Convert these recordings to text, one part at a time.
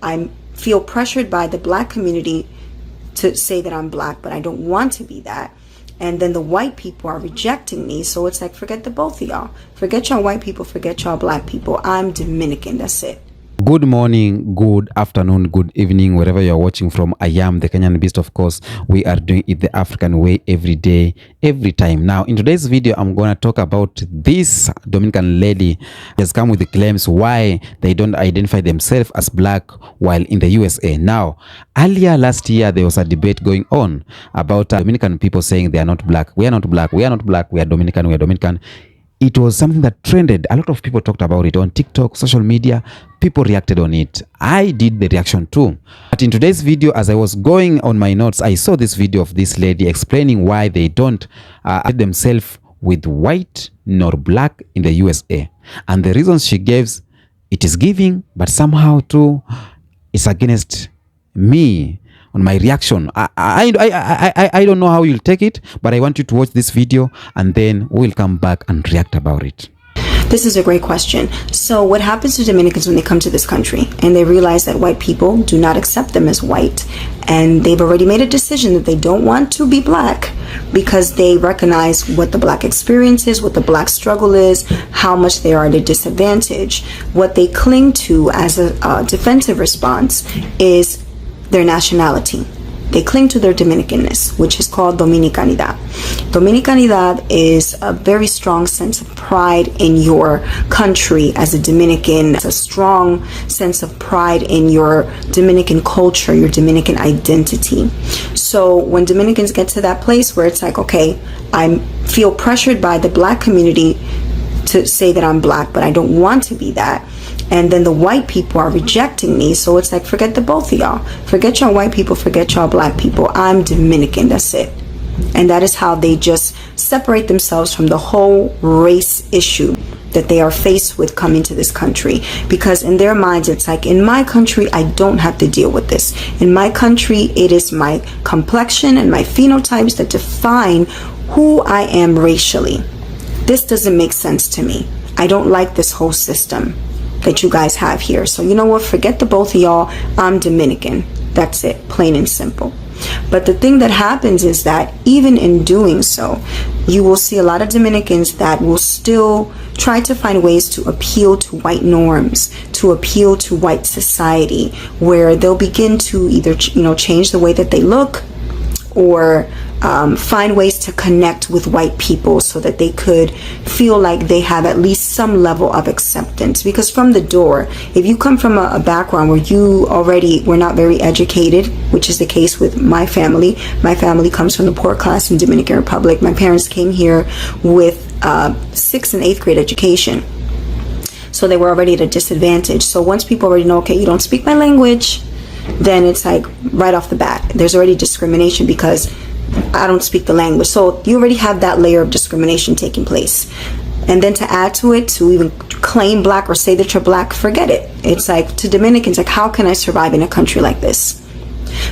I feel pressured by the black community to say that I'm black, but I don't want to be that. And then the white people are rejecting me. So it's like, forget the both of y'all. Forget y'all white people, forget y'all black people. I'm Dominican, that's it. Good morning, good afternoon, good evening, wherever you're watching from. I am the Kenyan Beast, of course. We are doing it the African way every day, every time. Now, in today's video, I'm going to talk about this Dominican lady has come with the claims why they don't identify themselves as black while in the USA. Now, earlier last year, there was a debate going on about Dominican people saying they are not black. We are not black. We are not black. We are Dominican. We are Dominican. It was something that trended. A lot of people talked about it on TikTok, social media. People reacted on it. I did the reaction too. But in today's video, as I was going on my notes, I saw this video of this lady explaining why they don't identify themselves with white nor black in the USA. And the reasons she gives, it is giving, but somehow too, it's against me. On my reaction, I don't know how you'll take it, but I want you to watch this video and then we'll come back and react about it. This is a great question. So what happens to Dominicans when they come to this country and they realize that white people do not accept them as white, and they've already made a decision that they don't want to be black because they recognize what the black experience is, what the black struggle is, how much they are at a disadvantage. What they cling to as a defensive response is their nationality. They cling to their Dominicanness, which is called Dominicanidad. Dominicanidad is a very strong sense of pride in your country as a Dominican. It's a strong sense of pride in your Dominican culture, your Dominican identity. So when Dominicans get to that place where it's like, okay, I feel pressured by the black community to say that I'm black, but I don't want to be that. And then the white people are rejecting me. So it's like, forget the both of y'all. Forget y'all white people, forget y'all black people. I'm Dominican, that's it. And that is how they just separate themselves from the whole race issue that they are faced with coming to this country. Because in their minds, it's like, in my country, I don't have to deal with this. In my country, it is my complexion and my phenotypes that define who I am racially. This doesn't make sense to me. I don't like this whole system that you guys have here. So you know what? Forget the both of y'all. I'm Dominican. That's it. Plain and simple. But the thing that happens is that even in doing so, you will see a lot of Dominicans that will still try to find ways to appeal to white norms, to appeal to white society, where they'll begin to either, change the way that they look, or find ways to connect with white people so that they could feel like they have at least some level of acceptance. Because from the door, if you come from a background where you already were not very educated, which is the case with my family comes from the poor class in Dominican Republic. My parents came here with 6th and 8th grade education. So they were already at a disadvantage. So once people already know, okay, you don't speak my language, then it's like right off the bat, there's already discrimination because I don't speak the language. So you already have that layer of discrimination taking place. And then to add to it, to even claim black or say that you're black, forget it. It's like, to Dominicans, like, how can I survive in a country like this?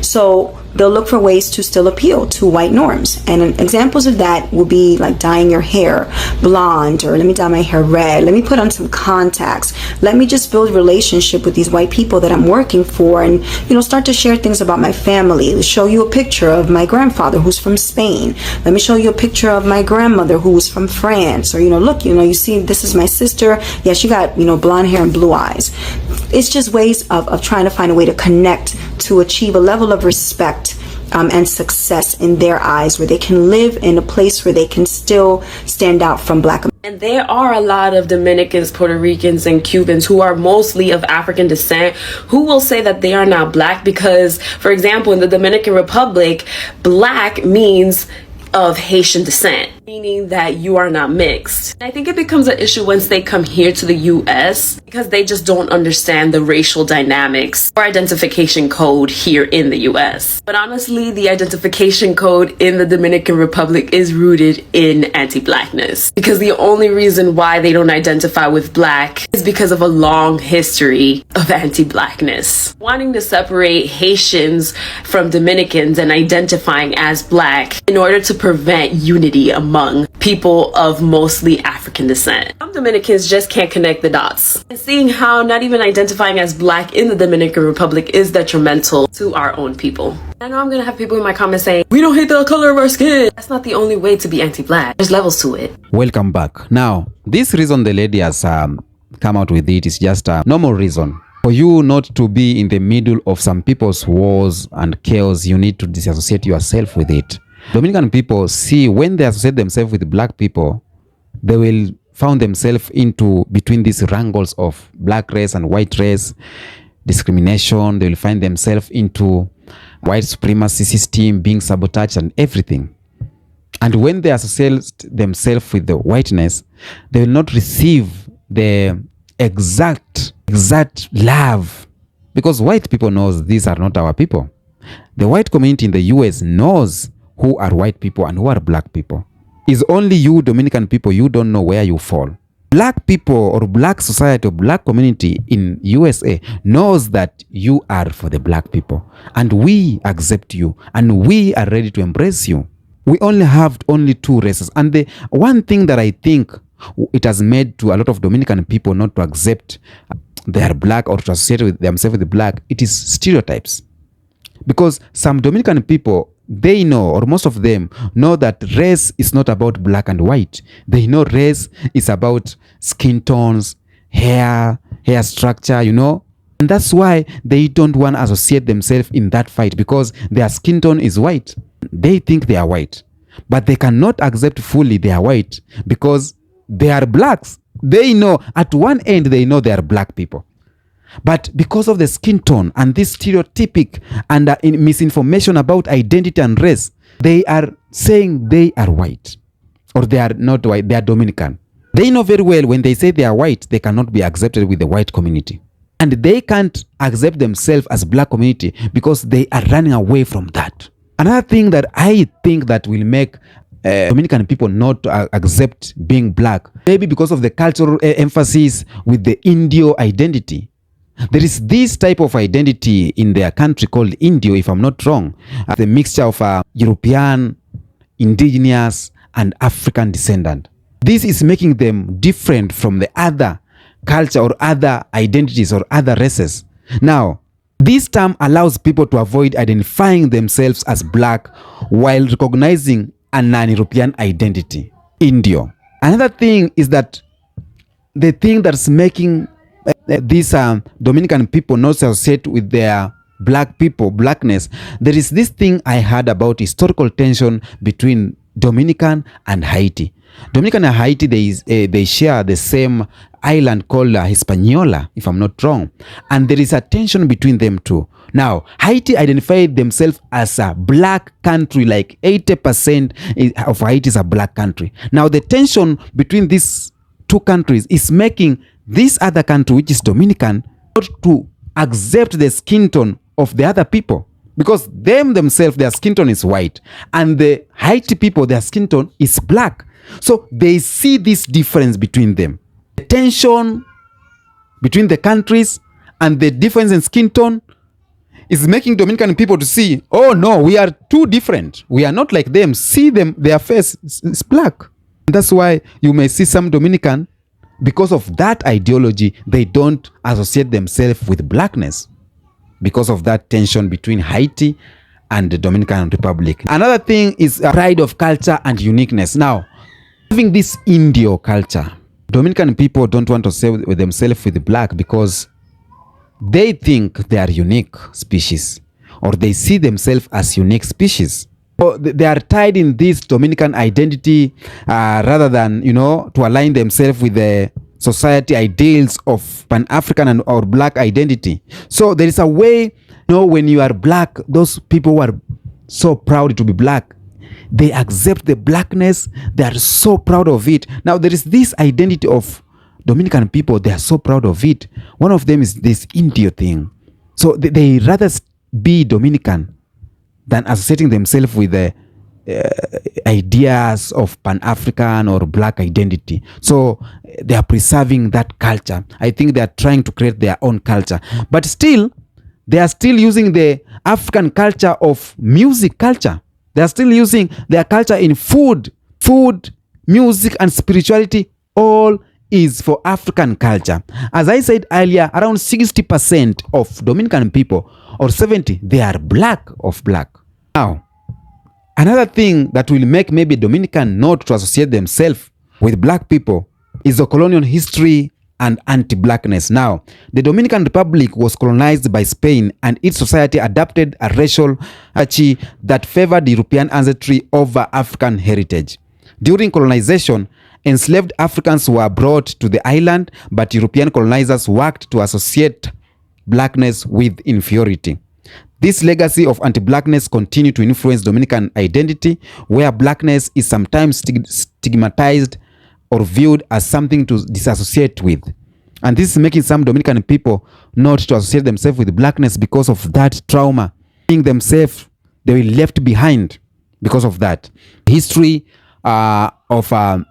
So they'll look for ways to still appeal to white norms. And examples of that will be like dyeing your hair blonde, or let me dye my hair red, let me put on some contacts, let me just build relationship with these white people that I'm working for, and start to share things about my family. Show you a picture of my grandfather who's from Spain. Let me show you a picture of my grandmother who was from France. Or look, you see, this is my sister. Yeah, she got blonde hair and blue eyes. It's just ways of trying to find a way to connect, to achieve a level of respect and success in their eyes, where they can live in a place where they can still stand out from black. And there are a lot of Dominicans, Puerto Ricans, and Cubans who are mostly of African descent who will say that they are not black because, for example, in the Dominican Republic, black means of Haitian descent, meaning that you are not mixed. I think it becomes an issue once they come here to the US because they just don't understand the racial dynamics or identification code here in the US. But honestly, the identification code in the Dominican Republic is rooted in anti-blackness, because the only reason why they don't identify with black is because of a long history of anti-blackness. Wanting to separate Haitians from Dominicans and identifying as black in order to prevent unity among people of mostly African descent. Some Dominicans just can't connect the dots. And seeing how not even identifying as black in the Dominican Republic is detrimental to our own people. I know I'm gonna have people in my comments saying, we don't hate the color of our skin. That's not the only way to be anti-black. There's levels to it. Welcome back. Now, this reason the lady has come out with it is just a normal reason. For you not to be in the middle of some people's wars and chaos, you need to disassociate yourself with it. Dominican people see when they associate themselves with black people, they will found themselves into between these wrangles of black race and white race, discrimination. They will find themselves into white supremacy system being sabotaged and everything. And when they associate themselves with the whiteness, they will not receive the exact love, because white people knows these are not our people. The white community in the US knows who are white people and who are black people. It's only you Dominican people, you don't know where you fall. Black people or black society or black community in USA knows that you are for the black people, and we accept you and we are ready to embrace you. We only have two races, and the one thing that I think it has made to a lot of Dominican people not to accept they are black or to associate with themselves with the black, it is stereotypes. Because some Dominican people, they know, or most of them know, that race is not about black and white. They know race is about skin tones, hair structure, and that's why they don't want to associate themselves in that fight, because their skin tone is white. They think they are white, but they cannot accept fully they are white because they are blacks. They know at one end, they know they are black people. But because of the skin tone and this stereotypic and misinformation about identity and race, they are saying they are white, or they are not white, they are Dominican. They know very well when they say they are white, they cannot be accepted with the white community. And they can't accept themselves as black community because they are running away from that. Another thing that I think that will make Dominican people not accept being black, maybe because of the cultural emphasis with the Indio identity. There is this type of identity in their country called Indio, if I'm not wrong, the mixture of European, indigenous, and African descendant. This is making them different from the other culture or other identities or other races. Now, this term allows people to avoid identifying themselves as black while recognizing a non-European identity, Indio. Another thing is that the thing that's making these Dominican people not associate with their black people, blackness, there is this thing I heard about historical tension between Dominican and Haiti. Dominican and Haiti, they share the same island called Hispaniola, if I'm not wrong. And there is a tension between them two. Now, Haiti identified themselves as a black country, like 80% of Haiti is a black country. Now, the tension between these two countries is making this other country, which is Dominican, not to accept the skin tone of the other people. Because themselves, their skin tone is white. And the Haiti people, their skin tone is black. So they see this difference between them. The tension between the countries and the difference in skin tone is making Dominican people to see, oh no, we are too different. We are not like them. See them, their face is black. And that's why you may see some Dominican, because of that ideology, they don't associate themselves with blackness because of that tension between Haiti and the Dominican Republic. Another thing is pride of culture and uniqueness. Now, having this Indio culture, Dominican people don't want to say with themselves with black because they think they are unique species, or they see themselves as unique species. So they are tied in this Dominican identity rather than, to align themselves with the society ideals of Pan-African or black identity. So there is a way, when you are black, those people who are so proud to be black, they accept the blackness. They are so proud of it. Now, there is this identity of Dominican people. They are so proud of it. One of them is this Indio thing. So they rather be Dominican than associating themselves with the ideas of Pan-African or black identity. So they are preserving that culture. I think they are trying to create their own culture. But still, they are still using the African culture of music culture. They are still using their culture in food music, and spirituality, all is for African culture. As I said earlier, around 60% of Dominican people, or 70, they are black of black. Now, another thing that will make maybe Dominican not to associate themselves with black people is the colonial history and anti-blackness. Now, the Dominican Republic was colonized by Spain, and its society adopted a racial hierarchy that favored European ancestry over African heritage. During colonization, enslaved Africans were brought to the island, but European colonizers worked to associate blackness with inferiority. This legacy of anti-blackness continued to influence Dominican identity, where blackness is sometimes stigmatized or viewed as something to disassociate with. And this is making some Dominican people not to associate themselves with blackness because of that trauma. Being themselves, they were left behind because of that. History of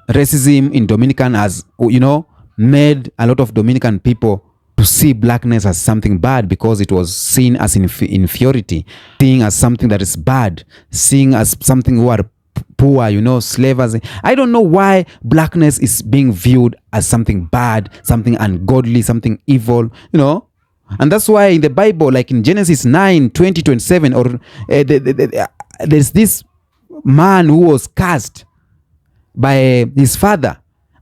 racism in Dominican has, made a lot of Dominican people to see blackness as something bad because it was seen as inferiority, seen as something that is bad, seen as something who are poor, slavers. I don't know why blackness is being viewed as something bad, something ungodly, something evil, And that's why in the Bible, like in Genesis 9:20-27, or there's this man who was cursed by his father,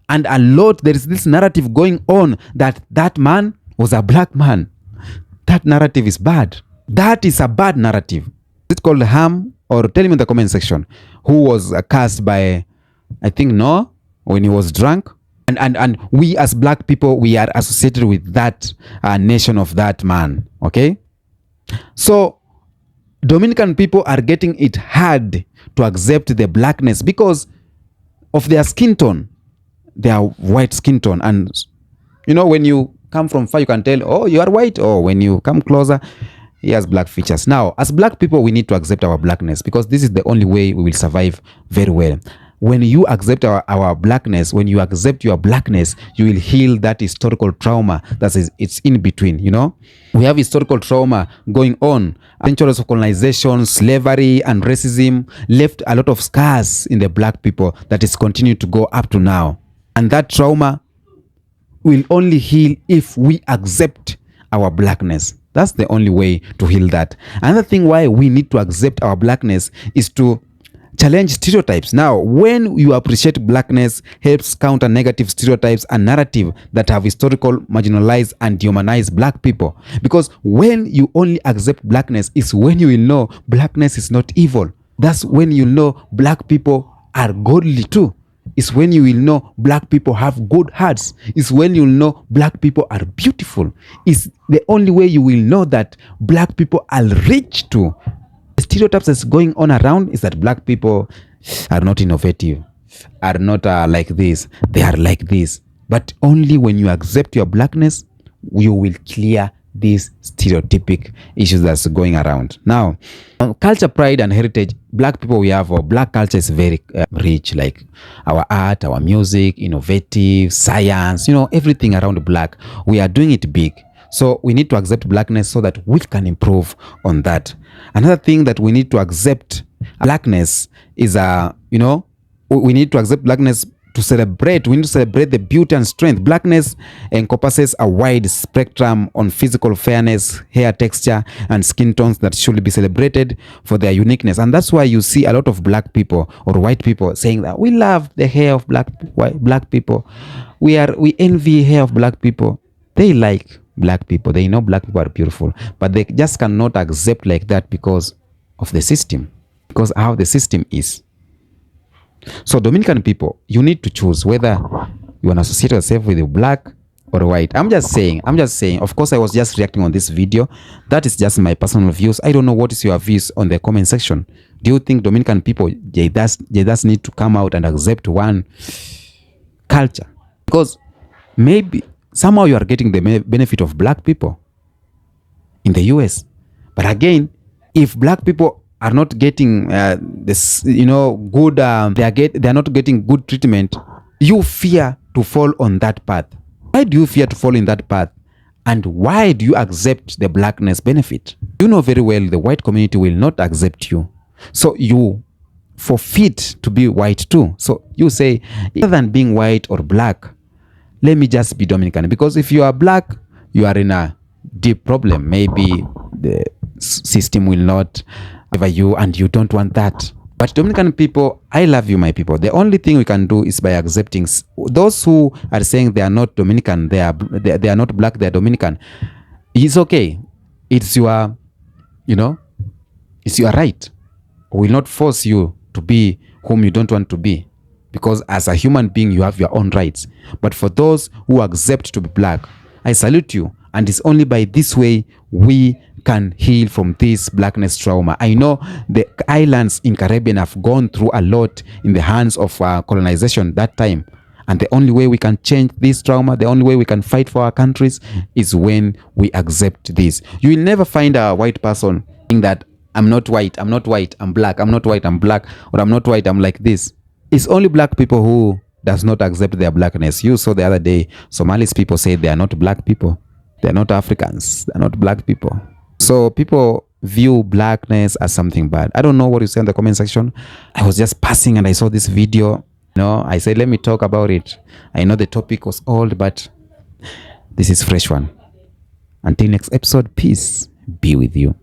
and there is this narrative going on that man was a black man. That narrative is bad. That is a bad narrative. Is it called Ham? Or tell me in the comment section who was cursed by, I think, Noah when he was drunk. And we as black people, we are associated with that nation of that man. Okay? So Dominican people are getting it hard to accept the blackness because of their skin tone. They are white skin tone. And, when you come from far, you can tell, oh, you are white. Or when you come closer, he has black features. Now, as black people, we need to accept our blackness because this is the only way we will survive very well. When you accept our blackness, when you accept your blackness, you will heal that historical trauma it's in between, We have historical trauma going on. Centuries of colonization, slavery, and racism left a lot of scars in the black people that is continuing to go up to now. And that trauma will only heal if we accept our blackness. That's the only way to heal that. Another thing why we need to accept our blackness is to challenge stereotypes. Now, when you appreciate blackness, helps counter negative stereotypes and narrative that have historical marginalized and dehumanized black people. Because when you only accept blackness is when you will know blackness is not evil. That's when you know black people are godly too. It's when you will know black people have good hearts. It's when you will know black people are beautiful. It's the only way you will know that black people are rich too. The stereotypes that's going on around is that black people are not innovative, are not like this, they are like this. But only when you accept your blackness, you will clear these stereotypic issues that's going around. Now, culture, pride, and heritage, black people, we have, or black culture is very rich, like our art, our music, innovative, science, everything around black. We are doing it big. So we need to accept blackness so that we can improve on that. Another thing that we need to accept blackness is, we need to accept blackness to celebrate. We need to celebrate the beauty and strength. Blackness encompasses a wide spectrum on physical fairness, hair texture, and skin tones that should be celebrated for their uniqueness. And that's why you see a lot of black people or white people saying that we love the hair of black people. We envy hair of black people. They like black people. They know black people are beautiful, but they just cannot accept like that because of the system, because how the system is. So Dominican people, you need to choose whether you want to associate yourself with black or white. I'm just saying, of course, I was just reacting on this video. That is just my personal views. I don't know what is your views on the comment section. Do you think Dominican people, they just need to come out and accept one culture? Because maybe somehow you are getting the benefit of black people in the US. But again, if black people are not getting this, good, they are not getting good treatment, you fear to fall on that path. Why do you fear to fall in that path? And why do you accept the blackness benefit? You know very well the white community will not accept you. So you forfeit to be white too. So you say, rather than being white or black, let me just be Dominican. Because if you are black, you are in a deep problem. Maybe the system will not favor you and you don't want that. But Dominican people, I love you, my people. The only thing we can do is by accepting those who are saying they are not Dominican, they are not black, they are Dominican. It's okay. It's your, it's your right. We will not force you to be whom you don't want to be, because as a human being, you have your own rights. But for those who accept to be black, I salute you. And it's only by this way we can heal from this blackness trauma. I know the islands in Caribbean have gone through a lot in the hands of colonization that time. And the only way we can change this trauma, the only way we can fight for our countries is when we accept this. You will never find a white person saying that I'm not white, I'm black, I'm not white, I'm black, or I'm not white, I'm like this. It's only black people who does not accept their blackness. You saw the other day, Somalis people say they are not black people. They are not Africans. They are not black people. So people view blackness as something bad. I don't know what you say in the comment section. I was just passing and I saw this video. I said, let me talk about it. I know the topic was old, but this is fresh one. Until next episode, peace be with you.